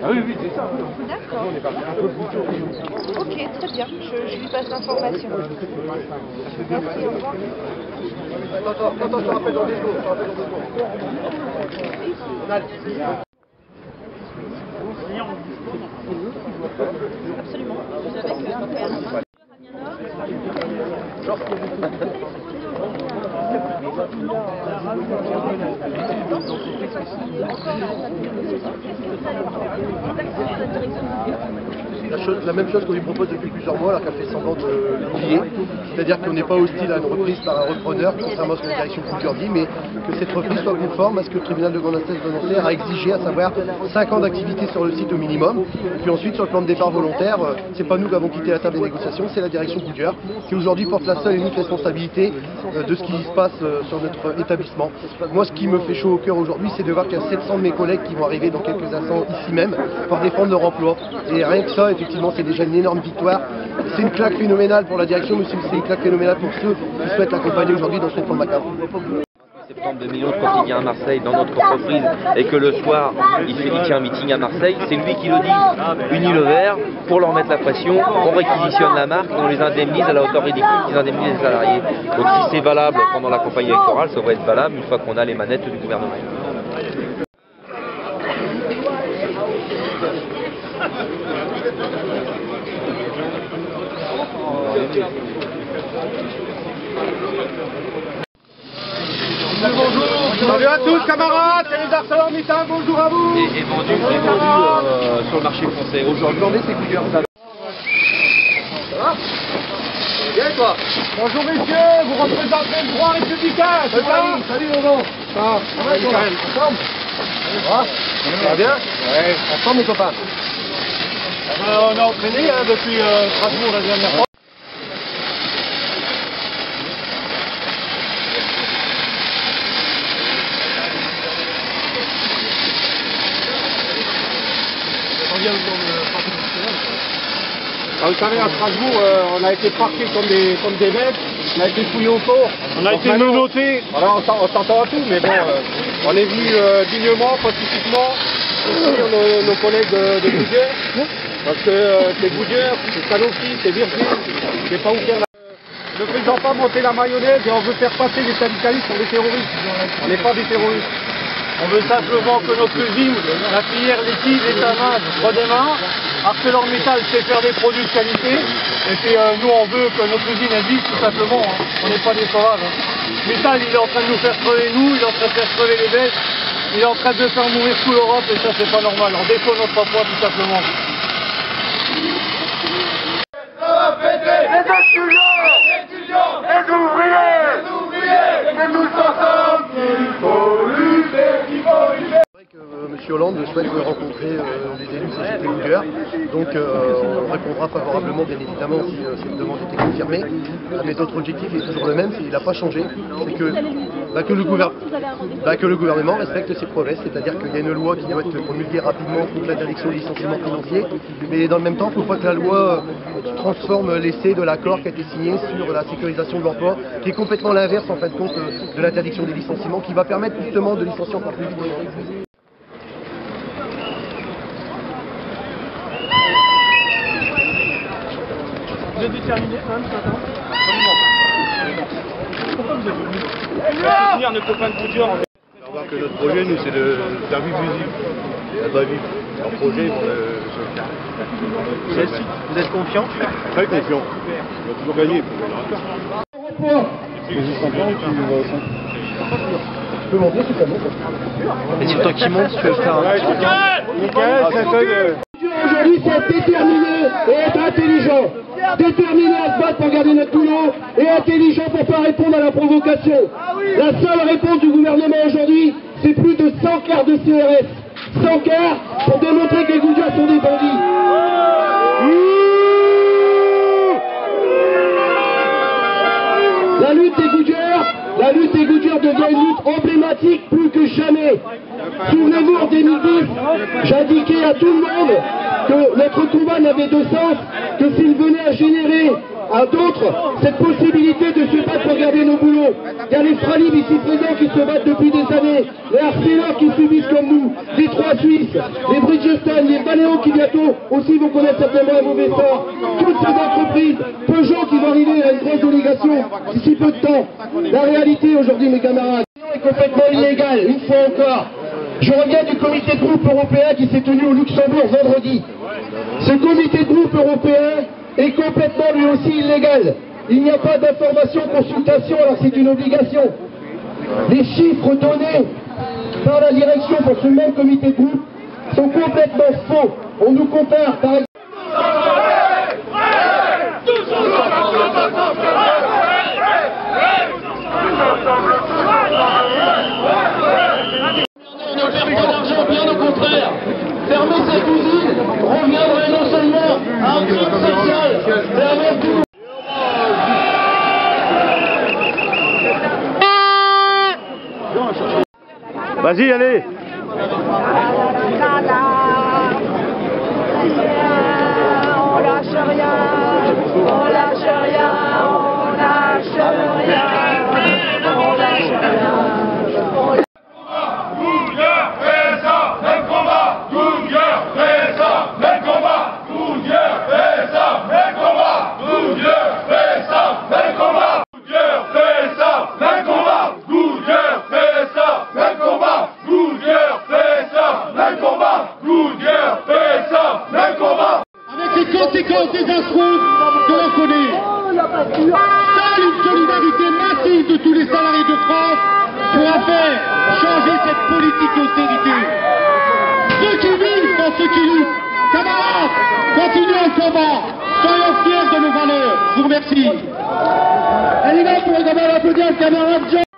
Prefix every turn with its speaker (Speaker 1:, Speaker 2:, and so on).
Speaker 1: Ah oui, oui, c'est ça.
Speaker 2: D'accord. Ok, très bien. Je lui passe l'information. Merci, au revoir.
Speaker 3: Attends, je te rappelle dans 10 secondes.
Speaker 2: Absolument. Vous avez que
Speaker 3: La même chose qu'on lui propose depuis plusieurs mois, alors qu'elle fait semblant de l'oublier. C'est-à-dire qu'on n'est pas hostile à une reprise par un repreneur, contrairement à ce que la direction culture dit, mais que cette reprise soit conforme à ce que le tribunal de grande instance de Nanterre a exigé, à savoir 5 ans d'activité sur le site au minimum. Et puis ensuite, sur le plan de départ volontaire, c'est pas nous qui avons quitté la table des négociations, c'est la direction culture qui aujourd'hui porte la seule et unique responsabilité de ce qui se passe sur notre établissement. Moi, ce qui me fait chaud au cœur aujourd'hui, c'est de voir qu'il y a 700 de mes collègues qui vont arriver dans quelques instants ici même pour défendre leur emploi. Et rien que ça, effectivement, c'est déjà une énorme victoire. C'est une claque phénoménale pour la direction, mais c'est une claque phénoménale pour ceux qui souhaitent l'accompagner aujourd'hui dans son plan macabre.
Speaker 4: Septembre 2011 quand il vient à Marseille dans notre entreprise et que le soir il tient un meeting à Marseille, c'est lui qui le dit. Unilever, pour leur mettre la pression, on réquisitionne la marque, on les indemnise à la hauteur ridicule qu'ils indemnisent les salariés. Donc si c'est valable pendant la campagne électorale, ça va être valable une fois qu'on a les manettes du gouvernement.
Speaker 3: Bonjour. Salut à tous camarades, c'est les ArcelorMittal, bonjour à vous.
Speaker 4: Et vendu sur le marché français. Aujourd'hui, c'est couleurs.
Speaker 3: Ça va? Bien quoi? Bonjour messieurs, vous représentez le droit républicain, c'est ça? Salut Laurent. Ça va? Ensemble? Ça va bien? Ouais. Ensemble mes copains? On a entraîné depuis Strasbourg la dernière fois. Vous savez, à Strasbourg, on a été parqués comme des bêtes, on a été fouillés au fort. On a été menottés. Voilà, on s'entend à tout, mais bon, on est venu dignement, pacifiquement, soutenir nos collègues de Goodyear, parce que c'est Goodyear, c'est Sanofi, c'est Virgin, c'est pas où faire la... Ne faisons pas monter la mayonnaise et on veut faire passer les syndicalistes pour des terroristes. On n'est pas des terroristes. On veut simplement que notre usine, la filière laitière, l'étamage, redémarre. ArcelorMittal sait faire des produits de qualité. Et puis nous, on veut que notre usine existe tout simplement. Hein. On n'est pas des sauvages. Hein. Mittal, il est en train de nous faire crever nous, il est en train de faire crever les bêtes. Il est en train de faire mourir toute l'Europe et ça, c'est pas normal. On défend notre emploi tout simplement. Ça va péter les étudiants, les ouvriers, c'est nous ensemble qu'il faut lutter, qu'il faut lutter. Monsieur Hollande souhaite rencontrer les élus CGT Goodyear, donc on répondra favorablement bien évidemment si cette demande était confirmée. Mais notre objectif est toujours le même, il n'a pas changé, c'est que le gouvernement respecte ses promesses, c'est-à-dire qu'il y a une loi qui doit être promulguée rapidement contre l'interdiction du licenciement financier, mais dans le même temps il ne faut pas que la loi transforme l'essai de l'accord qui a été signé sur la sécurisation de l'emploi, qui est complètement l'inverse en fin de compte de l'interdiction des licenciements, qui va permettre justement de licencier encore plus vite. Vous êtes déterminé quand même ce matin? Absolument. Pourquoi vous êtes venu? Soutenir nos copains de Goodyear. Il faut voir que notre projet, nous, c'est de faire vivre l'usine. Ça doit vivre. Leur projet pour le site. Vous êtes confiant? Très confiant. On va toujours gagner. Tu peux monter tout à l'heure.
Speaker 4: Et c'est toi qui monte, tu veux faire un...
Speaker 3: Michael, ça fait...
Speaker 5: Aujourd'hui, c'est déterminé et être intelligent. Déterminé à se battre pour garder notre boulot et intelligent pour ne pas répondre à la provocation. La seule réponse du gouvernement aujourd'hui, c'est plus de 100 quarts de CRS. 100 quarts pour démontrer que les Goodyear sont des bandits. La lutte des Goodyear devient une lutte emblématique plus que jamais. Souvenez-vous, en 2010, j'indiquais à tout le monde que notre combat n'avait de sens que s'il venait à générer à d'autres cette possibilité de se battre pour garder nos boulots. Il y a les Fralib ici présents qui se battent depuis des années, les Arcelor qui subissent comme nous, les Trois Suisses, les Bridgestone, les Valeo qui bientôt aussi vont connaître certainement un mauvais sort. Toutes ces entreprises, Peugeot qui vont arriver à une grosse délégation d'ici peu de temps. La réalité aujourd'hui, mes camarades, est complètement illégale, une fois encore. Je reviens du comité de groupe européen qui s'est tenu au Luxembourg vendredi. Ce comité de groupe européen est complètement lui aussi illégal. Il n'y a pas d'information, consultation, alors c'est une obligation. Les chiffres donnés par la direction pour ce même comité de groupe sont complètement faux. On nous compare par exemple... Bien au contraire, fermer cette usine reviendrait non seulement à un crime social, mais à même tout.
Speaker 1: Vas-y, allez.
Speaker 2: On lâche rien, on lâche rien, on lâche rien, on lâche rien.
Speaker 5: Conséquences désastreuses que l'on connaît. Seule une solidarité massive de tous les salariés de France pourra faire changer cette politique d'austérité. Ceux qui vivent sont ceux qui luttent. Camarades, continuez le combat. Soyons fiers de nos valeurs. Je vous remercie. Elle est là pour également applaudir le camarade Jean.